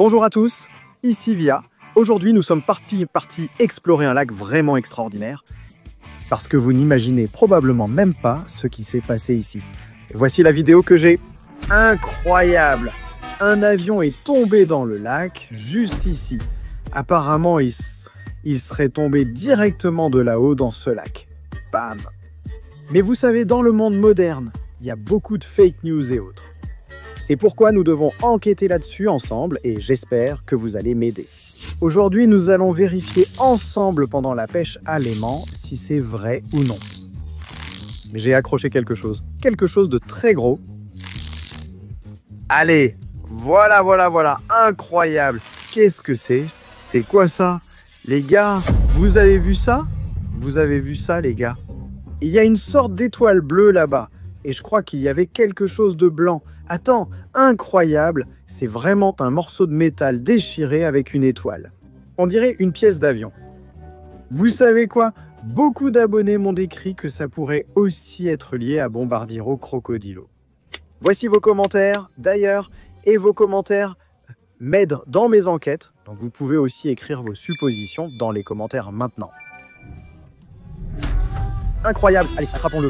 Bonjour à tous, ici Via. Aujourd'hui, nous sommes partis explorer un lac vraiment extraordinaire parce que vous n'imaginez probablement même pas ce qui s'est passé ici. Et voici la vidéo que j'ai. Incroyable! Un avion est tombé dans le lac, juste ici. Apparemment, il serait tombé directement de là-haut dans ce lac. Bam! Mais vous savez, dans le monde moderne, il y a beaucoup de fake news et autres. C'est pourquoi nous devons enquêter là-dessus ensemble et j'espère que vous allez m'aider. Aujourd'hui, nous allons vérifier ensemble pendant la pêche à l'aimant si c'est vrai ou non. Mais j'ai accroché quelque chose de très gros. Allez, voilà, incroyable. Qu'est-ce que c'est? C'est quoi ça? Les gars, vous avez vu ça? Vous avez vu ça, les gars? Il y a une sorte d'étoile bleue là-bas. Et je crois qu'il y avait quelque chose de blanc. Attends, incroyable, c'est vraiment un morceau de métal déchiré avec une étoile. On dirait une pièce d'avion. Vous savez quoi? Beaucoup d'abonnés m'ont décrit que ça pourrait aussi être lié à Bombardiro Crocodilo. Voici vos commentaires, d'ailleurs, et vos commentaires m'aident dans mes enquêtes. Donc vous pouvez aussi écrire vos suppositions dans les commentaires maintenant. Incroyable, allez, attrapons-le.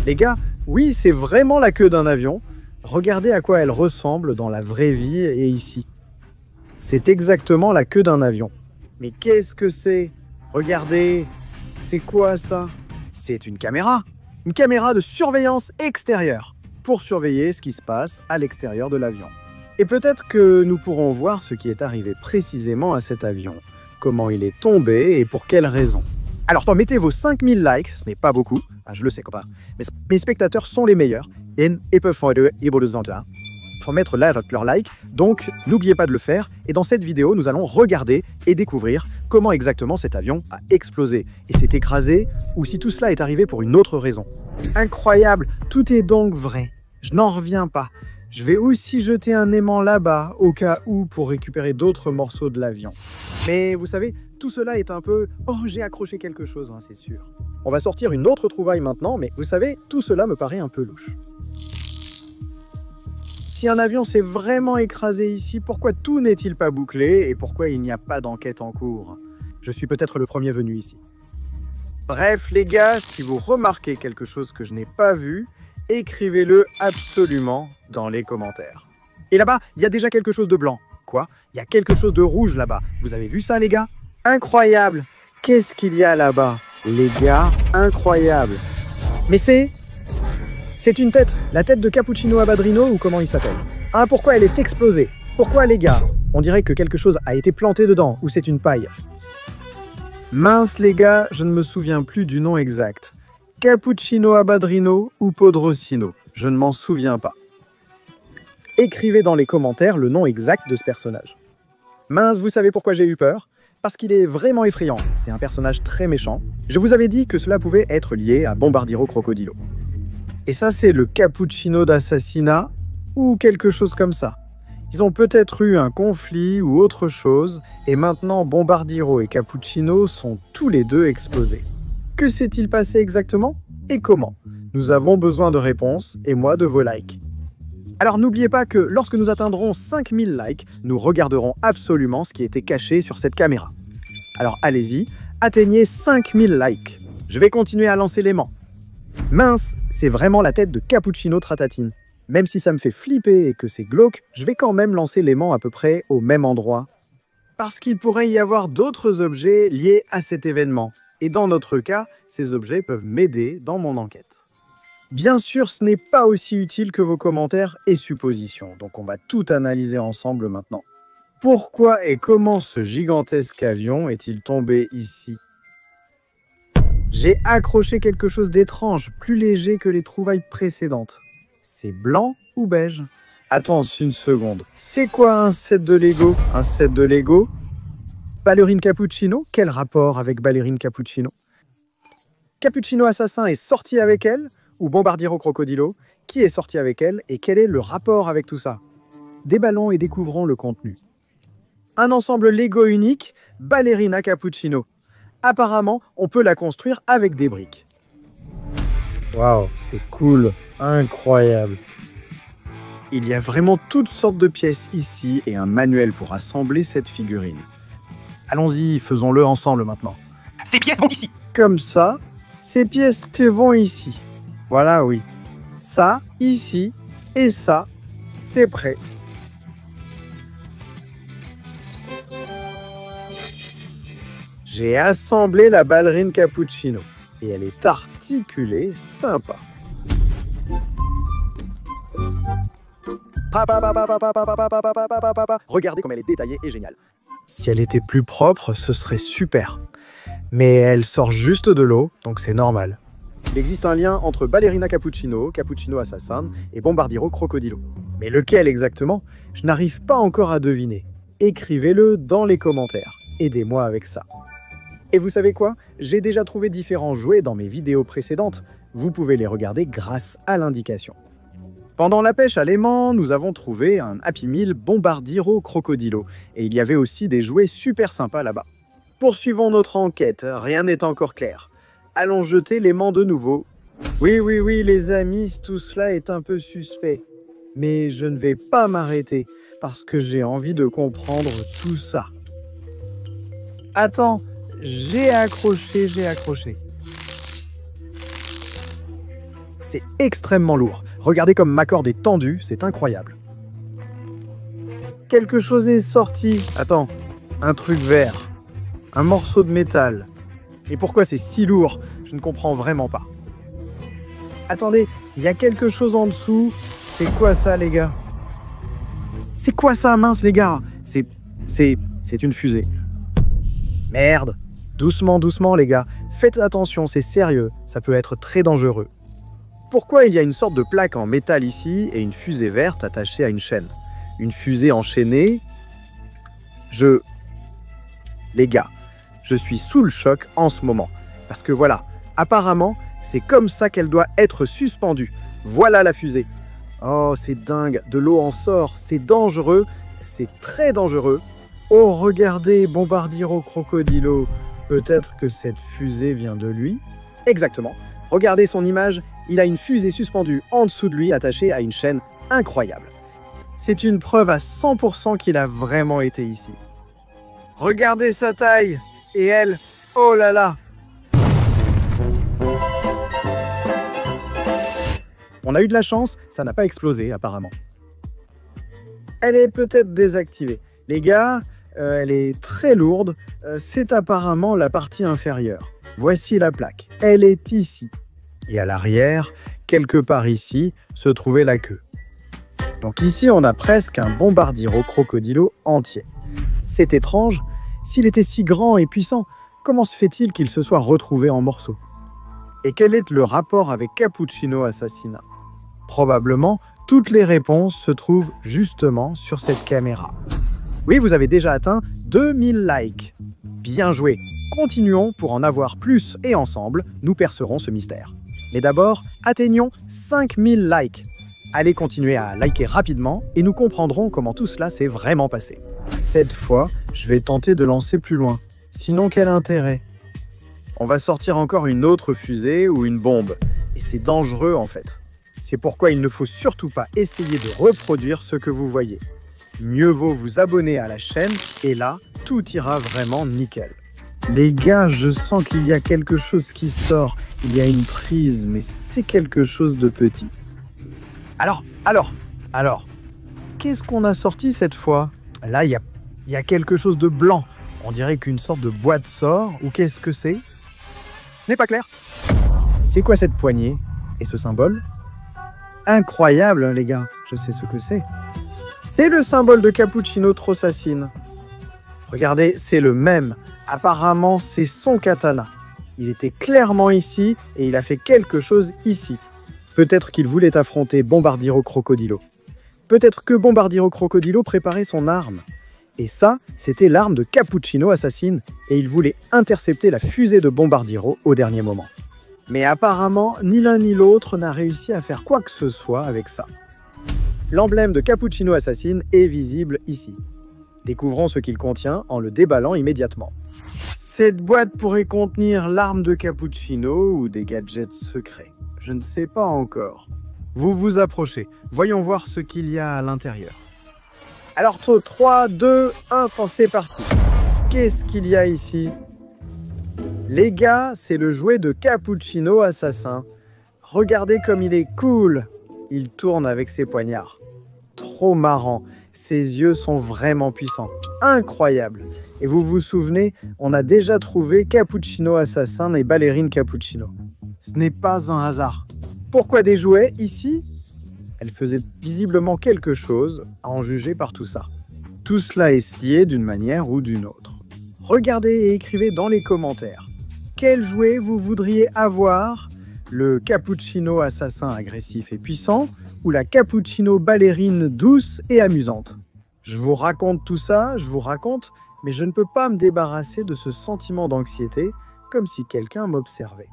Les gars, oui, c'est vraiment la queue d'un avion. Regardez à quoi elle ressemble dans la vraie vie et ici. C'est exactement la queue d'un avion. Mais qu'est-ce que c'est? Regardez, c'est quoi ça? C'est une caméra de surveillance extérieure pour surveiller ce qui se passe à l'extérieur de l'avion. Et peut-être que nous pourrons voir ce qui est arrivé précisément à cet avion, comment il est tombé et pour quelles raisons. Alors, mettez vos 5000 likes, ce n'est pas beaucoup, je le sais, copain, mais mes spectateurs sont les meilleurs et peuvent faut mettre leur like, donc n'oubliez pas de le faire. Et dans cette vidéo, nous allons regarder et découvrir comment exactement cet avion a explosé et s'est écrasé, ou si tout cela est arrivé pour une autre raison. Incroyable, tout est donc vrai, je n'en reviens pas. Je vais aussi jeter un aimant là-bas, au cas où, pour récupérer d'autres morceaux de l'avion. Mais vous savez, tout cela est un peu... Oh, j'ai accroché quelque chose, c'est sûr. On va sortir une autre trouvaille maintenant, mais vous savez, tout cela me paraît un peu louche. Si un avion s'est vraiment écrasé ici, pourquoi tout n'est-il pas bouclé et pourquoi il n'y a pas d'enquête en cours? Je suis peut-être le premier venu ici. Bref, les gars, si vous remarquez quelque chose que je n'ai pas vu, écrivez-le absolument dans les commentaires. Et là-bas, il y a déjà quelque chose de blanc. Quoi? Il y a quelque chose de rouge là-bas. Vous avez vu ça, les gars? Incroyable! Qu'est-ce qu'il y a là-bas? Les gars, incroyable! Mais c'est une tête. La tête de Cappuccino Abadrino, ou comment il s'appelle? Ah, pourquoi elle est explosée? Pourquoi, les gars? On dirait que quelque chose a été planté dedans, ou c'est une paille. Mince, les gars, je ne me souviens plus du nom exact. Cappuccino Abadrino ou Podrosino, je ne m'en souviens pas. Écrivez dans les commentaires le nom exact de ce personnage. Mince, vous savez pourquoi j'ai eu peur? Parce qu'il est vraiment effrayant, c'est un personnage très méchant. Je vous avais dit que cela pouvait être lié à Bombardiro Crocodilo. Et ça, c'est le Cappuccino d'Assassinat, ou quelque chose comme ça. Ils ont peut-être eu un conflit ou autre chose, et maintenant Bombardiro et Cappuccino sont tous les deux explosés. Que s'est-il passé exactement et comment? Nous avons besoin de réponses et moi de vos likes. Alors n'oubliez pas que lorsque nous atteindrons 5000 likes, nous regarderons absolument ce qui était caché sur cette caméra. Alors allez-y, atteignez 5000 likes. Je vais continuer à lancer l'aimant. Mince, c'est vraiment la tête de Cappuccino Tratatine. Même si ça me fait flipper et que c'est glauque, je vais quand même lancer l'aimant à peu près au même endroit. Parce qu'il pourrait y avoir d'autres objets liés à cet événement. Et dans notre cas, ces objets peuvent m'aider dans mon enquête. Bien sûr, ce n'est pas aussi utile que vos commentaires et suppositions, donc on va tout analyser ensemble maintenant. Pourquoi et comment ce gigantesque avion est-il tombé ici? J'ai accroché quelque chose d'étrange, plus léger que les trouvailles précédentes. C'est blanc ou beige? Attends une seconde. C'est quoi un set de Lego? Un set de Lego? Ballerine Cappuccino? Quel rapport avec Ballerine Cappuccino? Cappuccino Assassin est sorti avec elle? Ou Bombardiro Crocodilo? Qui est sorti avec elle? Et quel est le rapport avec tout ça? Déballons et découvrons le contenu. Un ensemble Lego unique, Ballerina Cappuccino. Apparemment, on peut la construire avec des briques. Waouh, c'est cool, incroyable. Il y a vraiment toutes sortes de pièces ici et un manuel pour assembler cette figurine. Allons-y, faisons-le ensemble maintenant. Ces pièces vont ici. Comme ça, ces pièces vont ici. Voilà, oui. Ça, ici, et ça, c'est prêt. J'ai assemblé la ballerine cappuccino et elle est articulée sympa. Regardez comme elle est détaillée et géniale. Si elle était plus propre, ce serait super. Mais elle sort juste de l'eau, donc c'est normal. Il existe un lien entre Ballerina Cappuccino, Cappuccino Assassin et Bombardiro Crocodilo. Mais lequel exactement? Je n'arrive pas encore à deviner. Écrivez-le dans les commentaires. Aidez-moi avec ça. Et vous savez quoi? J'ai déjà trouvé différents jouets dans mes vidéos précédentes. Vous pouvez les regarder grâce à l'indication. Pendant la pêche à l'aimant, nous avons trouvé un Happy Meal Bombardiro Crocodilo. Et il y avait aussi des jouets super sympas là-bas. Poursuivons notre enquête, rien n'est encore clair. Allons jeter l'aimant de nouveau. Oui, les amis, tout cela est un peu suspect. Mais je ne vais pas m'arrêter, parce que j'ai envie de comprendre tout ça. Attends, j'ai accroché. C'est extrêmement lourd. Regardez comme ma corde est tendue, c'est incroyable. Quelque chose est sorti. Attends, un truc vert. Un morceau de métal. Et pourquoi c'est si lourd? Je ne comprends vraiment pas. Attendez, il y a quelque chose en dessous. C'est quoi ça, les gars? C'est quoi ça, mince, les gars? C'est une fusée. Merde. Doucement, les gars. Faites attention, c'est sérieux. Ça peut être très dangereux. Pourquoi il y a une sorte de plaque en métal ici et une fusée verte attachée à une chaîne? Une fusée enchaînée? Les gars, je suis sous le choc en ce moment. Parce que voilà, apparemment, c'est comme ça qu'elle doit être suspendue. Voilà la fusée. Oh, c'est dingue, de l'eau en sort, c'est dangereux, c'est très dangereux. Oh, regardez, Bombardiro Crocodilo. Peut-être que cette fusée vient de lui? Exactement. Regardez son image, il a une fusée suspendue en dessous de lui, attachée à une chaîne incroyable. C'est une preuve à 100% qu'il a vraiment été ici. Regardez sa taille! Et elle, oh là là! On a eu de la chance, ça n'a pas explosé apparemment. Elle est peut-être désactivée. Les gars, elle est très lourde. C'est apparemment la partie inférieure. Voici la plaque. Elle est ici. Et à l'arrière, quelque part ici, se trouvait la queue. Donc ici, on a presque un Bombardiro Crocodilo entier. C'est étrange. S'il était si grand et puissant, comment se fait-il qu'il se soit retrouvé en morceaux? Et quel est le rapport avec Cappuccino Assassin? Probablement, toutes les réponses se trouvent justement sur cette caméra. Oui, vous avez déjà atteint 2000 likes. Bien joué. Continuons pour en avoir plus et ensemble, nous percerons ce mystère. Mais d'abord, atteignons 5000 likes. Allez continuer à liker rapidement et nous comprendrons comment tout cela s'est vraiment passé. Cette fois, je vais tenter de lancer plus loin. Sinon, quel intérêt? On va sortir encore une autre fusée ou une bombe. Et c'est dangereux en fait. C'est pourquoi il ne faut surtout pas essayer de reproduire ce que vous voyez. Mieux vaut vous abonner à la chaîne et là, tout ira vraiment nickel. Les gars, je sens qu'il y a quelque chose qui sort. Il y a une prise, mais c'est quelque chose de petit. Alors, qu'est-ce qu'on a sorti cette fois? Là, il y a quelque chose de blanc. On dirait qu'une sorte de boîte sort, ou qu'est-ce que c'est? Ce n'est pas clair. C'est quoi cette poignée? Et ce symbole? Incroyable, hein, les gars. Je sais ce que c'est. C'est le symbole de Cappuccino Assassin. Regardez, c'est le même. Apparemment, c'est son katana. Il était clairement ici et il a fait quelque chose ici. Peut-être qu'il voulait affronter Bombardiro Crocodilo. Peut-être que Bombardiro Crocodilo préparait son arme. Et ça, c'était l'arme de Cappuccino Assassin et il voulait intercepter la fusée de Bombardiro au dernier moment. Mais apparemment, ni l'un ni l'autre n'a réussi à faire quoi que ce soit avec ça. L'emblème de Cappuccino Assassin est visible ici. Découvrons ce qu'il contient en le déballant immédiatement. Cette boîte pourrait contenir l'arme de Cappuccino ou des gadgets secrets. Je ne sais pas encore. Vous vous approchez. Voyons voir ce qu'il y a à l'intérieur. Alors, 3, 2, 1, c'est parti. Qu'est-ce qu'il y a ici? Les gars, c'est le jouet de Cappuccino Assassin. Regardez comme il est cool. Il tourne avec ses poignards. Trop marrant. Ses yeux sont vraiment puissants. Incroyable. Et vous vous souvenez, on a déjà trouvé Cappuccino Assassin et Ballerine Cappuccino. Ce n'est pas un hasard. Pourquoi des jouets ici? Elle faisait visiblement quelque chose, à en juger par tout ça. Tout cela est lié d'une manière ou d'une autre. Regardez et écrivez dans les commentaires. Quel jouet vous voudriez avoir? Le Cappuccino Assassin agressif et puissant ou la Cappuccino Ballerine douce et amusante? Je vous raconte tout ça, mais je ne peux pas me débarrasser de ce sentiment d'anxiété, comme si quelqu'un m'observait.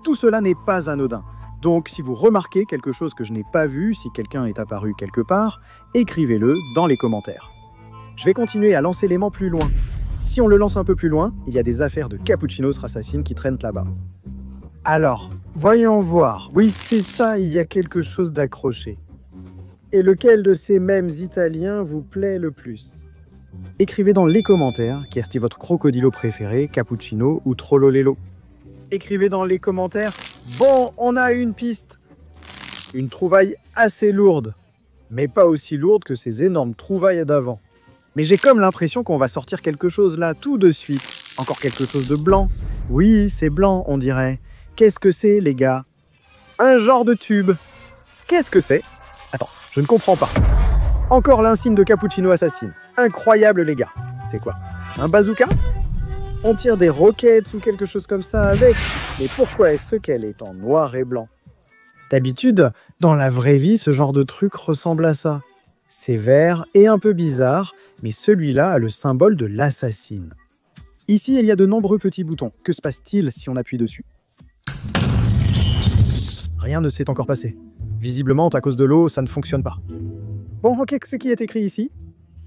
Tout cela n'est pas anodin. Donc, si vous remarquez quelque chose que je n'ai pas vu, si quelqu'un est apparu quelque part, écrivez-le dans les commentaires. Je vais continuer à lancer l'aimant plus loin. Si on le lance un peu plus loin, il y a des affaires de Cappuccino's Assassine qui traînent là-bas. Alors, voyons voir. Oui, c'est ça, il y a quelque chose d'accroché. Et lequel de ces mêmes Italiens vous plaît le plus? Écrivez dans les commentaires quel est votre crocodilo préféré, Cappuccino ou Trollolello. Écrivez dans les commentaires. Bon, on a une piste. Une trouvaille assez lourde, mais pas aussi lourde que ces énormes trouvailles d'avant. Mais j'ai comme l'impression qu'on va sortir quelque chose là tout de suite. Encore quelque chose de blanc. Oui, c'est blanc, on dirait. Qu'est-ce que c'est, les gars? Un genre de tube. Qu'est-ce que c'est? Attends, je ne comprends pas. Encore l'insigne de Cappuccino Assassin. Incroyable, les gars. C'est quoi? Un bazooka? On tire des roquettes ou quelque chose comme ça avec. Mais pourquoi est-ce qu'elle est en noir et blanc? D'habitude, dans la vraie vie, ce genre de truc ressemble à ça. C'est vert et un peu bizarre, mais celui-là a le symbole de l'assassine. Ici, il y a de nombreux petits boutons. Que se passe-t-il si on appuie dessus? Rien ne s'est encore passé. Visiblement, à cause de l'eau, ça ne fonctionne pas. Bon, ok, ce qui est écrit ici?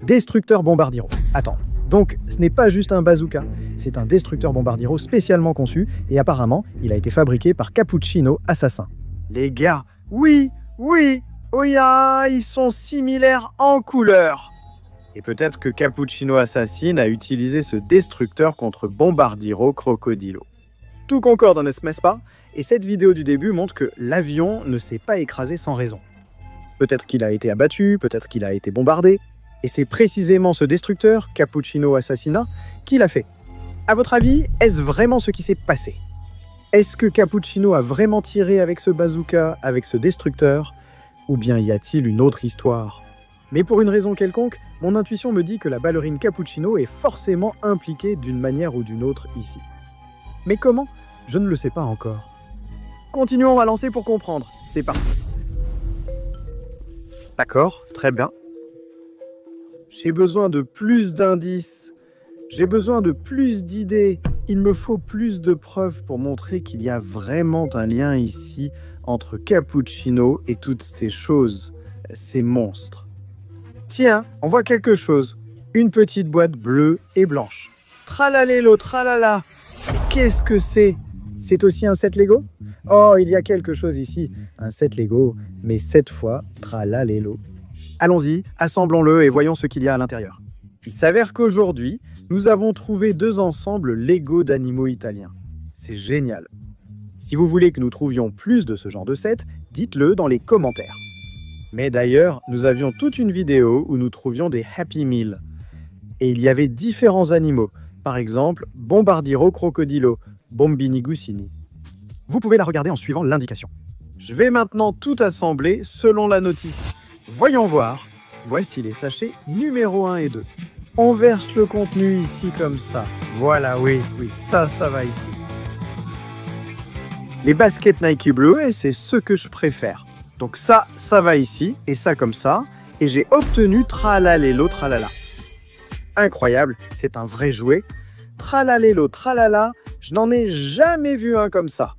Destructeur Bombardiro. Attends. Donc, ce n'est pas juste un bazooka, c'est un destructeur Bombardiro spécialement conçu et apparemment, il a été fabriqué par Cappuccino Assassin. Les gars, oui, ils sont similaires en couleur. Et peut-être que Cappuccino Assassin a utilisé ce destructeur contre Bombardiro Crocodilo. Tout concorde, n'est-ce pas? Et cette vidéo du début montre que l'avion ne s'est pas écrasé sans raison. Peut-être qu'il a été abattu, peut-être qu'il a été bombardé. Et c'est précisément ce destructeur, Cappuccino Assassina, qui l'a fait. À votre avis, est-ce vraiment ce qui s'est passé? Est-ce que Cappuccino a vraiment tiré avec ce bazooka, avec ce destructeur? Ou bien y a-t-il une autre histoire? Mais pour une raison quelconque, mon intuition me dit que la ballerine Cappuccino est forcément impliquée d'une manière ou d'une autre ici. Mais comment? Je ne le sais pas encore. Continuons à lancer pour comprendre. C'est parti. D'accord, très bien. J'ai besoin de plus d'indices. J'ai besoin de plus d'idées. Il me faut plus de preuves pour montrer qu'il y a vraiment un lien ici entre Cappuccino et toutes ces choses, ces monstres. Tiens, on voit quelque chose. Une petite boîte bleue et blanche. Tralalélo, tralala. Qu'est-ce que c'est? C'est aussi un set Lego? Oh, il y a quelque chose ici. Un set Lego, mais cette fois, tralalélo. Allons-y, assemblons-le et voyons ce qu'il y a à l'intérieur. Il s'avère qu'aujourd'hui, nous avons trouvé 2 ensembles Lego d'animaux italiens. C'est génial. Si vous voulez que nous trouvions plus de ce genre de set, dites-le dans les commentaires. Mais d'ailleurs, nous avions toute une vidéo où nous trouvions des Happy Meal. Et il y avait différents animaux. Par exemple, Bombardiro Crocodilo, Bombini Gusini. Vous pouvez la regarder en suivant l'indication. Je vais maintenant tout assembler selon la notice. Voyons voir. Voici les sachets numéro 1 et 2. On verse le contenu ici comme ça. Voilà, oui, ça va ici. Les baskets Nike bleues, c'est ce que je préfère. Donc ça va ici, et ça comme ça. Et j'ai obtenu Tralalélo Tralala. Incroyable, c'est un vrai jouet. Tralalélo Tralala, je n'en ai jamais vu un comme ça.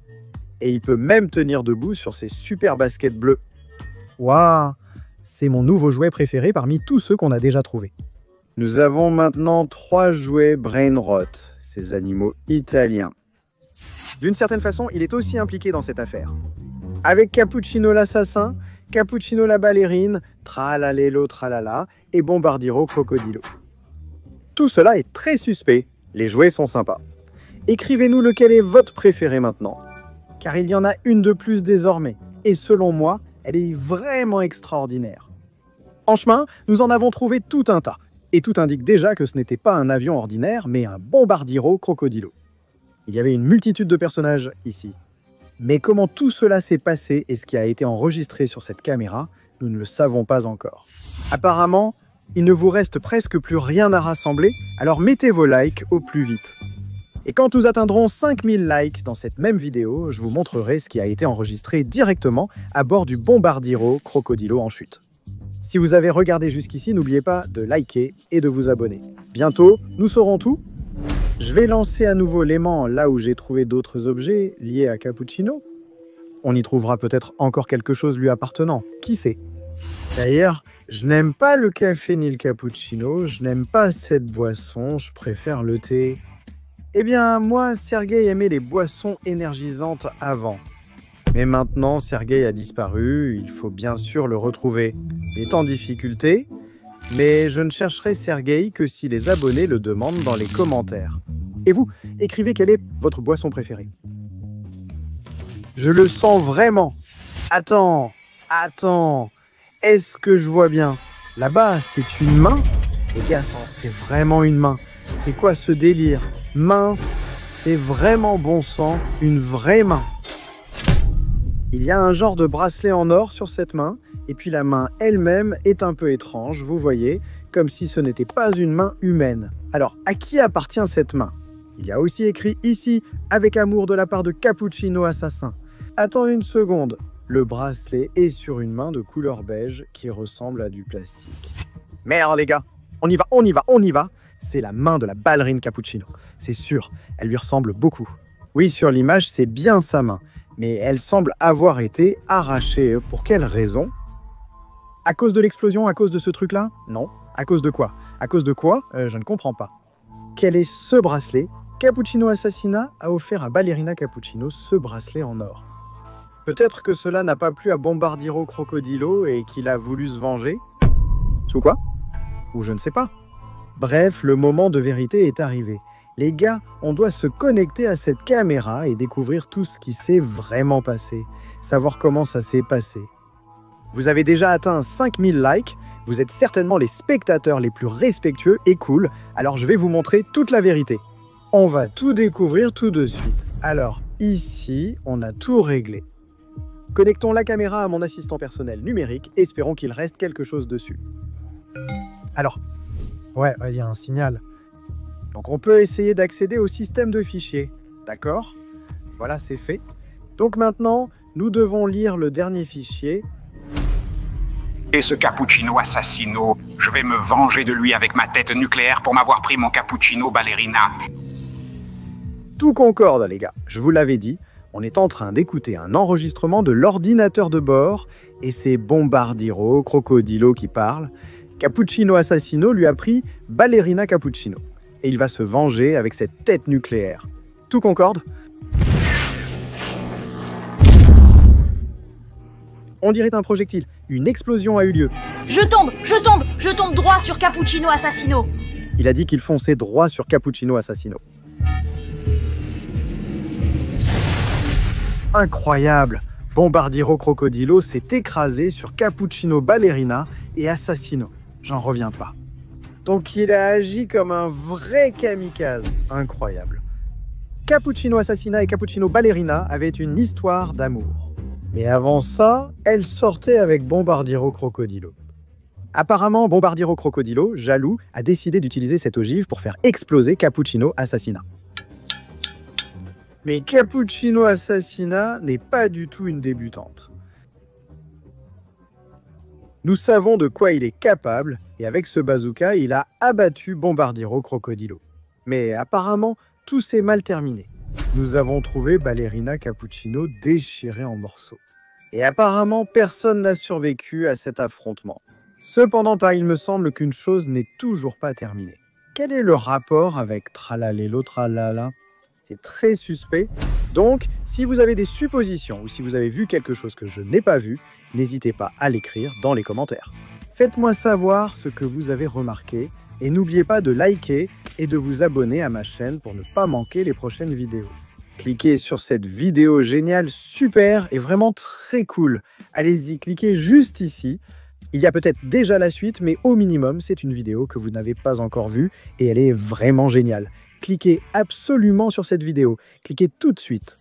Et il peut même tenir debout sur ces super baskets bleues. Waouh! C'est mon nouveau jouet préféré parmi tous ceux qu'on a déjà trouvés. Nous avons maintenant 3 jouets Brainrot, ces animaux italiens. D'une certaine façon, il est aussi impliqué dans cette affaire. avec Cappuccino l'assassin, Cappuccino la ballerine, Tralalélo tralala et Bombardiro Crocodilo. Tout cela est très suspect, les jouets sont sympas. Écrivez-nous lequel est votre préféré maintenant, car il y en a une de plus désormais, et selon moi, elle est vraiment extraordinaire. En chemin, nous en avons trouvé tout un tas, et tout indique déjà que ce n'était pas un avion ordinaire, mais un Bombardiro Crocodilo. Il y avait une multitude de personnages ici. Mais comment tout cela s'est passé et ce qui a été enregistré sur cette caméra, nous ne le savons pas encore. Apparemment, il ne vous reste presque plus rien à rassembler, alors mettez vos likes au plus vite. Et quand nous atteindrons 5000 likes dans cette même vidéo, je vous montrerai ce qui a été enregistré directement à bord du Bombardiro Crocodilo en chute. Si vous avez regardé jusqu'ici, n'oubliez pas de liker et de vous abonner. Bientôt, nous saurons tout. Je vais lancer à nouveau l'aimant là où j'ai trouvé d'autres objets liés à Cappuccino. On y trouvera peut-être encore quelque chose lui appartenant, qui sait. D'ailleurs, je n'aime pas le café ni le cappuccino, je n'aime pas cette boisson, je préfère le thé. Eh bien, moi, Sergueï aimait les boissons énergisantes avant. Mais maintenant, Sergueï a disparu, il faut bien sûr le retrouver. Il est en difficulté, mais je ne chercherai Sergueï que si les abonnés le demandent dans les commentaires. Et vous, écrivez quelle est votre boisson préférée. Je le sens vraiment. Attends. Est-ce que je vois bien? Là-bas, c'est une main? Les gars, c'est vraiment une main. C'est quoi ce délire? Mince, c'est vraiment bon sang, une vraie main. Il y a un genre de bracelet en or sur cette main, et puis la main elle-même est un peu étrange, vous voyez, comme si ce n'était pas une main humaine. Alors, à qui appartient cette main? Il y a aussi écrit ici, avec amour de la part de Cappuccino Assassin. Attends une seconde, le bracelet est sur une main de couleur beige qui ressemble à du plastique. Merde les gars, on y va. C'est la main de la ballerine Cappuccino. C'est sûr, elle lui ressemble beaucoup. Oui, sur l'image, c'est bien sa main. Mais elle semble avoir été arrachée. Pour quelle raison? À cause de l'explosion, à cause de ce truc-là? Non. À cause de quoi? À cause de quoi? Je ne comprends pas. Quel est ce bracelet? Cappuccino Assassinat a offert à Ballerina Cappuccino ce bracelet en or. Peut-être que cela n'a pas plu à Bombardiro Crocodilo et qu'il a voulu se venger? Ou quoi? Ou je ne sais pas. Bref, le moment de vérité est arrivé. Les gars, on doit se connecter à cette caméra et découvrir tout ce qui s'est vraiment passé. Savoir comment ça s'est passé. Vous avez déjà atteint 5000 likes, vous êtes certainement les spectateurs les plus respectueux et cool, alors je vais vous montrer toute la vérité. On va tout découvrir tout de suite. Alors, ici, on a tout réglé. Connectons la caméra à mon assistant personnel numérique, espérons qu'il reste quelque chose dessus. Alors, ouais, il y a un signal. Donc on peut essayer d'accéder au système de fichiers, d'accord? Voilà, c'est fait. Donc maintenant, nous devons lire le dernier fichier. Et ce Cappuccino Assassino, je vais me venger de lui avec ma tête nucléaire pour m'avoir pris mon Cappuccino Ballerina. Tout concorde, les gars. Je vous l'avais dit, on est en train d'écouter un enregistrement de l'ordinateur de bord et c'est Bombardiro Crocodilo qui parle. Cappuccino Assassino lui a pris Ballerina Cappuccino. Et il va se venger avec cette tête nucléaire. Tout concorde? On dirait un projectile. Une explosion a eu lieu. Je tombe droit sur Cappuccino Assassino. Il a dit qu'il fonçait droit sur Cappuccino Assassino. Incroyable! Bombardiro Crocodilo s'est écrasé sur Cappuccino Ballerina et Assassino. J'en reviens pas. Donc il a agi comme un vrai kamikaze. Incroyable. Cappuccino Assassina et Cappuccino Ballerina avaient une histoire d'amour. Mais avant ça, elle sortait avec Bombardiro Crocodilo. Apparemment, Bombardiro Crocodilo, jaloux, a décidé d'utiliser cette ogive pour faire exploser Cappuccino Assassina. Mais Cappuccino Assassina n'est pas du tout une débutante. Nous savons de quoi il est capable, et avec ce bazooka, il a abattu Bombardiro Crocodilo. Mais apparemment, tout s'est mal terminé. Nous avons trouvé Ballerina Cappuccino déchirée en morceaux. Et apparemment, personne n'a survécu à cet affrontement. Cependant, il me semble qu'une chose n'est toujours pas terminée. Quel est le rapport avec Tralalélo Tralala? C'est très suspect. Donc, si vous avez des suppositions ou si vous avez vu quelque chose que je n'ai pas vu, n'hésitez pas à l'écrire dans les commentaires. Faites-moi savoir ce que vous avez remarqué et n'oubliez pas de liker et de vous abonner à ma chaîne pour ne pas manquer les prochaines vidéos. Cliquez sur cette vidéo géniale, super et vraiment très cool. Allez-y, cliquez juste ici. Il y a peut-être déjà la suite, mais au minimum, c'est une vidéo que vous n'avez pas encore vue et elle est vraiment géniale. Cliquez absolument sur cette vidéo. Cliquez tout de suite.